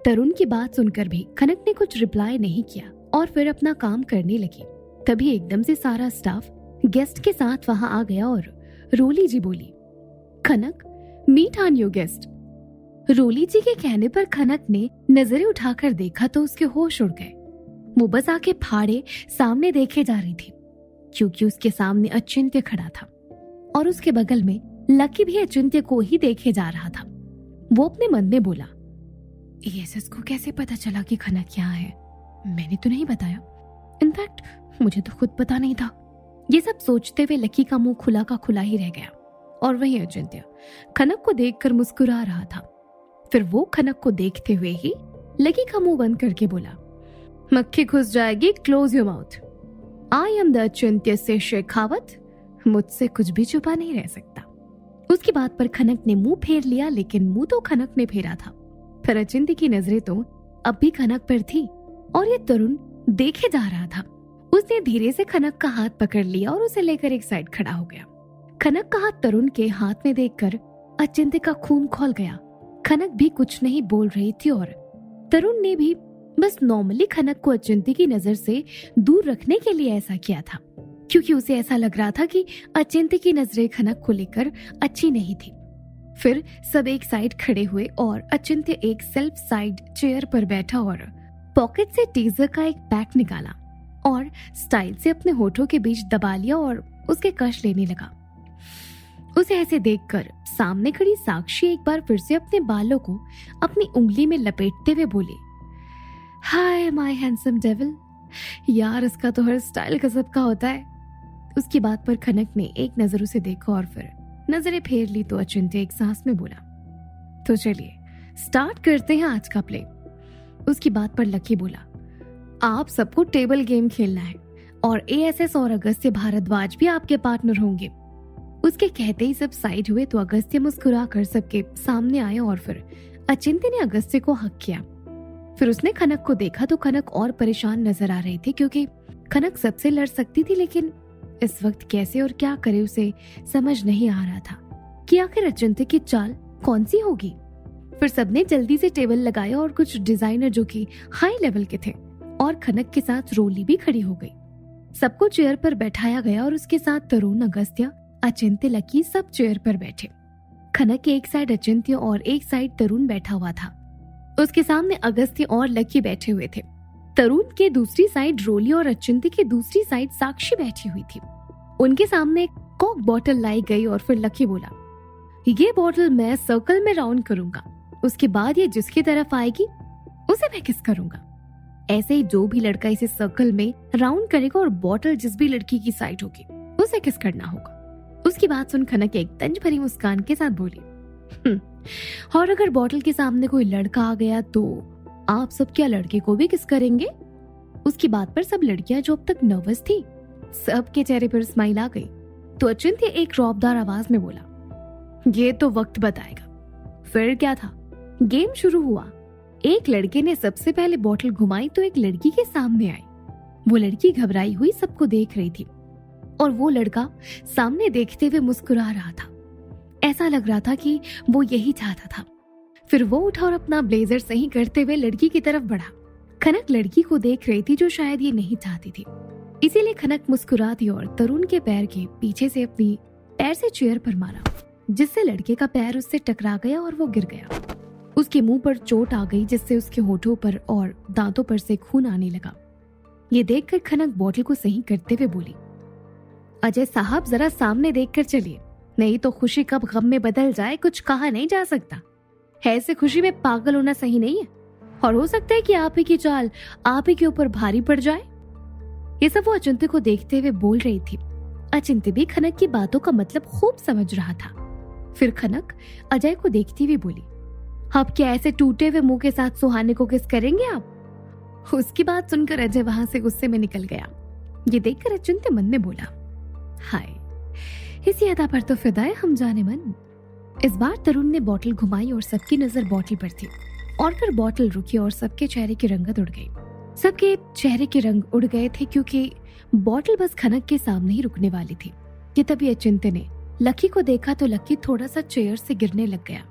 तरुण की बात सुनकर भी खनक ने कुछ रिप्लाई नहीं किया और फिर अपना काम करने लगी। तभी एकदम से सारा स्टाफ गेस्ट के साथ वहां आ गया और रोली जी बोली, खनक, मीट आवर न्यू गेस्ट। रोली जी के कहने पर खनक ने नजरें उठाकर देखा तो उसके होश उड़ गए। वो बस आके फाड़े सामने देखे जा रही थी, क्योंकि उसके सामने अचिंत्य खड़ा था और उसके बगल में लकी भी अचिंत्य को ही देखे जा रहा था। वो अपने मन में बोला, एएसएस को कैसे पता चला कि खनक यहाँ है? मैंने तो नहीं बताया। इनफैक्ट मुझे तो खुद पता नहीं था। ये सब सोचते हुए लकी का मुंह खुला का खुला ही रह गया और वहीं अचिंत्य खनक को देखकर मुस्कुरा रहा था। फिर वो खनक को देखते हुए ही लकी का मुंह बंद करके बोला, मक्खी घुस जाएगी, close your mouth. I am the Achintya से शेखावत, मुझसे कुछ भी छुपा नहीं रह सकता। उसकी बात पर खनक ने मुंह फेर लिया, लेकिन मुंह तो खनक ने फेरा था। फिर अचिंत्य की नजरें तो अब भी खनक पर थी और ये तरुण देखे जा रहा था। उसने धीरे से खनक का हाथ पकड़ लिया और उसे लेकर एक साइड खड़ा हो गया। खनक का हाथ तरुण के हाथ में देखकर अचिंत्य का खून खौल गया। खनक भी कुछ नहीं बोल रही थी और तरुण ने भी बस नॉर्मली खनक को अचिंत्य की नजर से दूर रखने के लिए ऐसा किया था, क्योंकि उसे ऐसा लग रहा था कि अचिंत्य की नजरें खनक को लेकर अच्छी नहीं थी। फिर सब एक साइड खड़े हुए और अचिंत्य एक सेल्फ साइड चेयर पर बैठा और पॉकेट से टीजर का एक पैक निकाला और स्टाइल से अपने होठों के बीच दबा लिया और उसके कश लेने लगा। उसे ऐसे देखकर सामने खड़ी साक्षी एक बार फिर से अपने बालों को अपनी उंगली में लपेटते हुए बोली, हाय माय हैंडसम डेविल। यार, इसका तो हर स्टाइल गजब का होता है। उसकी बात पर खनक ने एक नजर उसे देखा और फिर नजरें फेर ली तो अचिंत्य एक सांस में बोला, तो चलिए स्टार्ट करते हैं आज का प्ले। उसकी बात पर लकी बोला, आप सबको टेबल गेम खेलना है और एएसएस और अगस्त्य भारद्वाज भी आपके पार्टनर होंगे। उसके कहते ही सब साइड हुए तो अगस्त्य मुस्कुरा कर सबके सामने आए और फिर अचिंत्य ने अगस्त्य को हक किया। फिर उसने खनक को देखा तो खनक और परेशान नजर आ रही थी, क्योंकि खनक सबसे लड़ सकती थी, लेकिन इस वक्त कैसे और क्या करे उसे समझ नहीं आ रहा था कि आखिर अचिंत्य की चाल कौन सी होगी। फिर सबने जल्दी से टेबल लगाया और कुछ डिजाइनर जो कि हाई लेवल के थे और खनक के साथ रोली भी खड़ी हो गई। सबको चेयर पर बैठाया गया और उसके साथ तरुण, अगस्त्य, अचिंत्य, लकी सब चेयर पर बैठे। खनक के एक साइड अचिंत्य और एक साइड तरुण बैठा हुआ था। उसके सामने अगस्त्य और लकी बैठे हुए थे। तरुण के दूसरी साइड रोली और अचिंत्य की दूसरी साइड साक्षी बैठी हुई थी। उनके सामने एक कॉक बॉटल लाई गई और फिर लकी बोला, ये बॉटल मैं सर्कल में राउंड करूंगा, उसके बाद ये जिसकी तरफ आएगी उसे मैं किस करूंगा। ऐसे ही जो भी लड़का इसे सर्कल में राउंड करेगा और बॉटल जिस भी लड़की की साइड होगी उसे किस करना होगा। उसकी बात सुन खनक एक तंज भरी मुस्कान के साथ बोली, और अगर बॉटल के सामने कोई लड़का आ गया तो आप सब क्या लड़के को भी किस करेंगे? उसकी बात पर सब लड़कियां जो अब तक नर्वस थी, सबके चेहरे पर स्माइल आ गई। तो अचिंत्य एक रौबदार आवाज में बोला, ये तो वक्त बताएगा। फिर क्या था, गेम शुरू हुआ। एक लड़के ने सबसे पहले बॉटल घुमाई तो एक लड़की के सामने आई। वो लड़की घबराई हुई सबको देख रही थी और वो लड़का सामने देखते हुए मुस्कुरा रहा था। ऐसा लग रहा था कि वो यही चाहता था। फिर वो उठा और अपना ब्लेजर सही करते हुए लड़की की तरफ बढ़ा। खनक लड़की को देख रही थी जो शायद ये नहीं चाहती थी, इसीलिए खनक मुस्कुरा दी और तरुण के पैर के पीछे से अपनी पैर से चेयर पर मारा, जिससे लड़के का पैर उससे टकरा गया और वो गिर गया। उसके मुंह पर चोट आ गई, जिससे उसके होठों पर और दांतों पर से खून आने लगा। ये देखकर खनक बॉटल को सही करते हुए बोली, अजय साहब जरा सामने देखकर चलिए, नहीं तो खुशी कब गम में बदल जाए कुछ कहा नहीं जा सकता। ऐसे खुशी में पागल होना सही नहीं है और हो सकता है कि आप ही की चाल आप ही के ऊपर भारी पड़ जाए। ये सब वो अचिंत्य को देखते हुए बोल रही थी। अचिंत्य भी खनक की बातों का मतलब खूब समझ रहा था। फिर खनक अजय को देखती हुई बोली, अब क्या ऐसे टूटे हुए मुंह के साथ सुहाने को किस करेंगे आप? उसकी बात सुनकर अजय वहां से गुस्से में निकल गया। ये देखकर अचिंत्य मन में बोला, हाय, इसी अदा पर तो फिदा है हम जाने मन। इस बार तरुण ने बॉटल घुमाई और सबकी नजर बॉटल पर थी और फिर बॉटल रुकी और सबके चेहरे की रंगत उड़ गई। सबके चेहरे के रंग उड़ गए थे क्योंकि बॉटल बस खनक के सामने ही रुकने वाली थी कि तभी अचिंत्य ने लकी को देखा तो लकी थोड़ा सा चेयर से गिरने लग गया।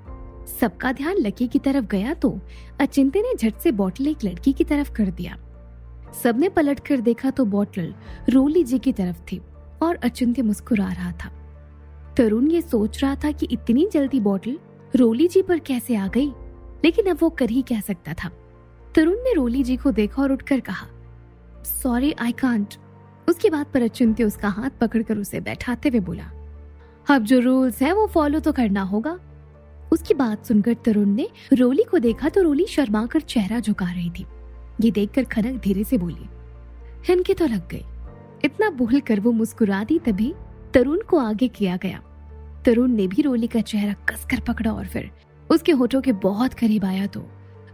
सबका ध्यान लकी की तरफ गया तो अचिंत्य ने झट से बॉटल एक लड़की की तरफ कर दिया। सबने पलट कर देखा तो बॉटल रोली जी की तरफ थी और अचिंत्य मुस्कुरा रहा था। तरुण ये सोच रहा था कि इतनी जल्दी बॉटल रोली जी पर कैसे आ गई, लेकिन अब वो कर ही क्या सकता था। तरुण ने रोली जी को देखा और उठकर कहा, सॉरी आई कांट। उसकी बात पर अचिंत्य उसका हाथ पकड़कर उसे बैठाते हुए बोला, अब जो रूल्स है वो फॉलो तो करना होगा। उसकी बात सुनकर तरुण ने रोली को देखा तो रोली शर्मा कर चेहरा झुका रही थी। ये देखकर खनक धीरे से बोली, इनके तो लग गए। इतना बोलकर वो मुस्कुरा दी। तभी तरुण को आगे किया गया। तरुण ने भी रोली का चेहरा कसकर पकड़ा और फिर उसके होठों के बहुत करीब आया तो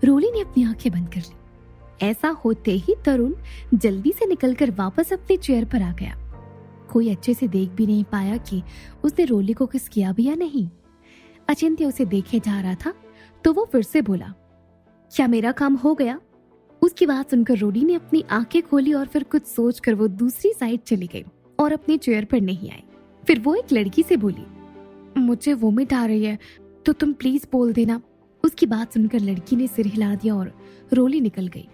रोली ने अपनी आंखें बंद कर ली। ऐसा होते ही तरुण जल्दी से निकलकर वापस अपनी चेयर पर आ गया। कोई अच्छे से देख भी नहीं पाया कि उसने रोली को किस किया भी या नहीं। अचिंत्य उसे देखे जा रहा था तो वो फिर से बोला, क्या मेरा काम हो गया? उसकी बात सुनकर रोली ने अपनी आंखें खोली और फिर कुछ सोचकर वो दूसरी साइड चली गई और अपनी चेयर पर नहीं आई। फिर वो एक लड़की से बोली, मुझे वोमिट आ रही है तो तुम प्लीज बोल देना। उसकी बात सुनकर लड़की ने सिर हिला दिया और रोली निकल गई।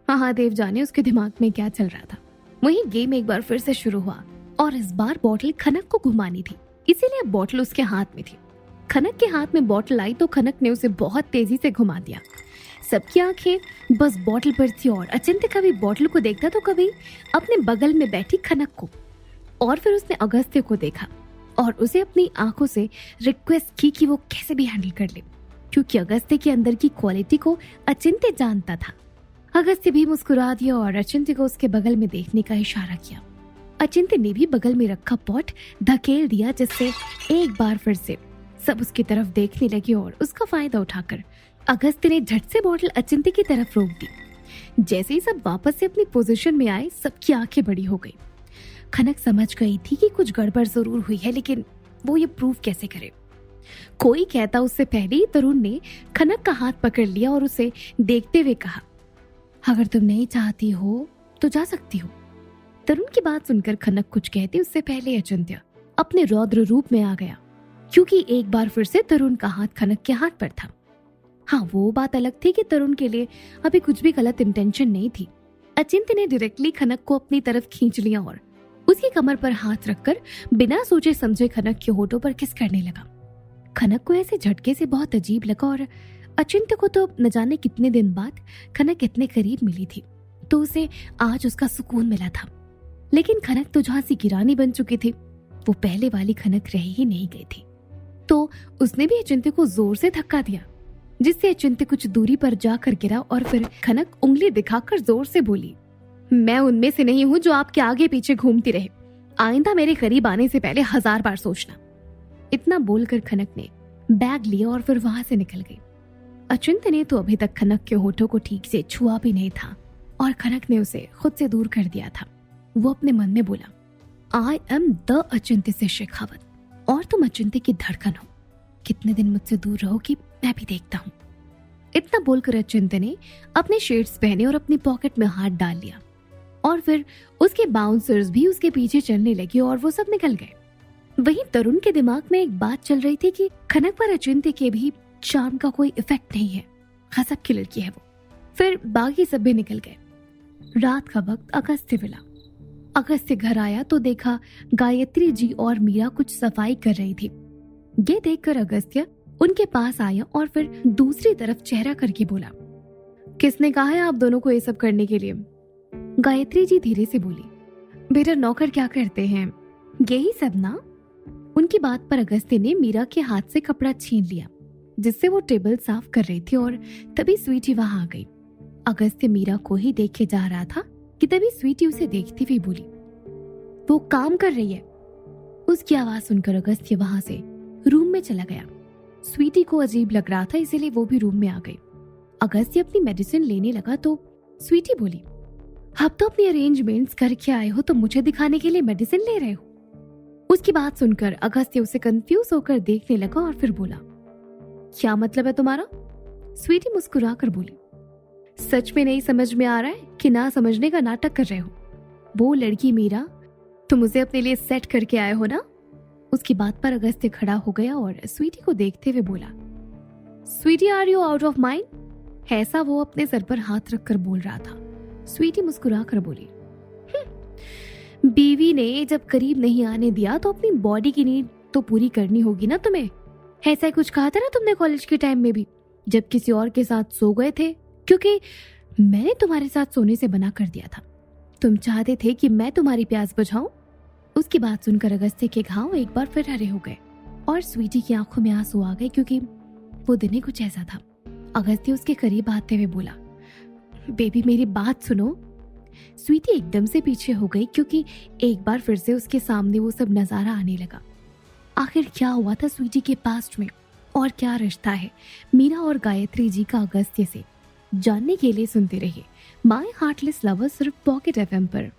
महादेव जाने उसके दिमाग में क्या चल रहा था। वहीं गेम एक बार फिर से शुरू हुआ और इस बार बॉटल खनक को घुमानी थी, इसीलिए बॉटल उसके हाथ में थी। खनक के हाथ में बॉटल आई तो खनक ने उसे बहुत तेजी से घुमा दिया। सबकी आंखें बस बॉटल पर थी और अचिंत्य कभी बॉटल को देखता तो कभी अपने बगल में बैठी खनक को, और फिर उसने अगस्त्य को देखा और उसे अपनी आंखों से रिक्वेस्ट की कि वो कैसे भी हैंडल कर ले, क्योंकि अगस्त्य के अंदर की क्वालिटी को अचिंत्य जानता था। अगस्त्य भी मुस्कुरा दिया और अचिंत्य को उसके बगल में देखने का इशारा किया। अचिंत्य ने भी बगल में रखा पॉट धकेल दिया, जिससे एक बार फिर से सब उसकी तरफ देखने लगे और उसका फायदा उठाकर अगस्त्य ने झट से बॉटल अचिंत्य की तरफ रोक दी। जैसे ही सब वापस से अपनी पोजीशन में आए, सबकी आंखें बड़ी हो गई। खनक समझ गई थी कि कुछ गड़बड़ जरूर हुई है, लेकिन वो ये प्रूव कैसे करे। कोई कहता उससे पहले ही तरुण ने खनक का हाथ पकड़ लिया और उसे देखते हुए कहा, अगर तुम नहीं चाहती हो तो जा सकती हो। तरुण की बात सुनकर खनक कुछ कहती उससे पहले अचिंत्य अपने रौद्र रूप में आ गया, क्योंकि एक बार फिर से तरुण का हाथ खनक के हाथ पर था। हाँ, वो बात अलग थी कि तरुण के लिए अभी कुछ भी गलत इंटेंशन नहीं थी। अचिंत्य ने डायरेक्टली खनक को अपनी तरफ खींच लिया और उसकी कमर पर हाथ रखकर बिना सोचे समझे खनक के होठों पर किस करने लगा। खनक को ऐसे झटके से बहुत अजीब लगा और अचिंत्य को तो न जाने कितने दिन बाद खनक इतने करीब मिली थी तो उसे आज उसका सुकून मिला था। लेकिन खनक तो झांसी की रानी बन चुकी थी, वो पहले वाली खनक रह ही नहीं गई थी। तो उसने भी अचिंत्य को जोर से धक्का दिया, जिससे अचिंत्य कुछ दूरी पर जाकर गिरा और फिर खनक उंगली दिखाकर जोर से बोली, मैं उनमें से नहीं हूँ जो आपके आगे पीछे घूमती रहे। आइंदा मेरे करीब आने से पहले 1000 बार सोचना। इतना बोलकर खनक ने बैग लिया और फिर वहां से निकल गई। अचिंत्य ने तो अभी तक खनक के होठों को ठीक से छुआ भी नहीं था और खनक ने उसे खुद से दूर कर दिया था। वो अपने मन में बोला, आई एम द अचिंत्य से शेखावत, और तुम अचिंत्य की धड़कन हो। कितने दिन मुझसे दूर रहोगी मैं भी देखता हूँ। इतना बोलकर अचिंत्य ने अपने शेड्स पहने और अपनी पॉकेट में हाथ डाल लिया और फिर उसके बाउंसर्स भी उसके पीछे चलने लगे और वो सब निकल गए। वहीं तरुण के दिमाग में एक बात चल रही थी कि खनक पर अचिंत्य के भी चार्म का कोई इफेक्ट नहीं है, गजब की लड़की है वो। फिर बाकी सब भी निकल गए। रात का वक्त अगस्त्य मिला। अगस्त्य घर आया तो देखा गायत्री जी और मीरा कुछ सफाई कर रही थी। ये देखकर अगस्त्य उनके पास आया और फिर दूसरी तरफ चेहरा करके बोला, किसने कहा है आप दोनों को ये सब करने के लिए? गायत्री जी धीरे से बोली, मेरा नौकर क्या करते हैं, यही सब ना। उनकी बात पर अगस्त्य ने मीरा के हाथ से कपड़ा छीन लिया, जिससे वो टेबल साफ कर रही थी और तभी स्वीटी वहां आ गई। अगस्त्य मीरा को ही देखे जा रहा था कि तभी स्वीटी उसे देखती हुई बोली, वो काम कर रही है। उसकी आवाज सुनकर अगस्त्य वहां से रूम में चला गया। स्वीटी को अजीब लग रहा था, इसीलिए वो भी रूम में आ गई। अगस्त्य अपनी मेडिसिन लेने लगा तो स्वीटी बोली, अब तो अपनी अरेंजमेंट्स करके आए हो तो मुझे दिखाने के लिए मेडिसिन ले रहे हो। उसकी बात सुनकर अगस्त्य उसे कंफ्यूज होकर देखने लगा और फिर बोला, क्या मतलब है तुम्हारा? स्वीटी मुस्कुरा कर बोली, सच में नहीं समझ में आ रहा है कि ना समझने का नाटक कर रहे हो? वो लड़की मीरा तुम उसे अपने लिए सेट करके आए हो ना? उसकी बात पर अगस्त्य खड़ा हो गया और स्वीटी को देखते हुए बोला, sweetie are you out of mind? ऐसा वो अपने सर पर हाथ रखकर बोल रहा था। स्वीटी मुस्कुरा कर बोली, बीवी ने जब करीब नहीं आने दिया तो अपनी बॉडी की नीड तो पूरी करनी होगी ना तुम्हें। ऐसा ही कुछ कहा था ना तुमने कॉलेज के टाइम में भी, जब किसी और के साथ सो गए थे, क्योंकि मैंने तुम्हारे साथ सोने से मना कर दिया था। तुम चाहते थे कि मैं तुम्हारी प्यास बुझाऊं। उसकी बात सुनकर अगस्त्य के घाव एक बार फिर हरे हो गए और स्वीटी की आंखों में आंसू आ गए, क्योंकि वो दिन ही कुछ ऐसा था। अगस्त्य उसके करीब आते हुए बोला, बेबी मेरी बात सुनो। स्वीटी एकदम से पीछे हो गई, क्योंकि एक बार फिर से उसके सामने वो सब नजारा आने लगा। आखिर क्या हुआ था स्वीटी के पास्ट में, और क्या रिश्ता है मीरा और गायत्री जी का अगस्त्य से, जानने के लिए सुनते रहिए माय हार्टलेस लवर सिर्फ पॉकेट एफएम पर।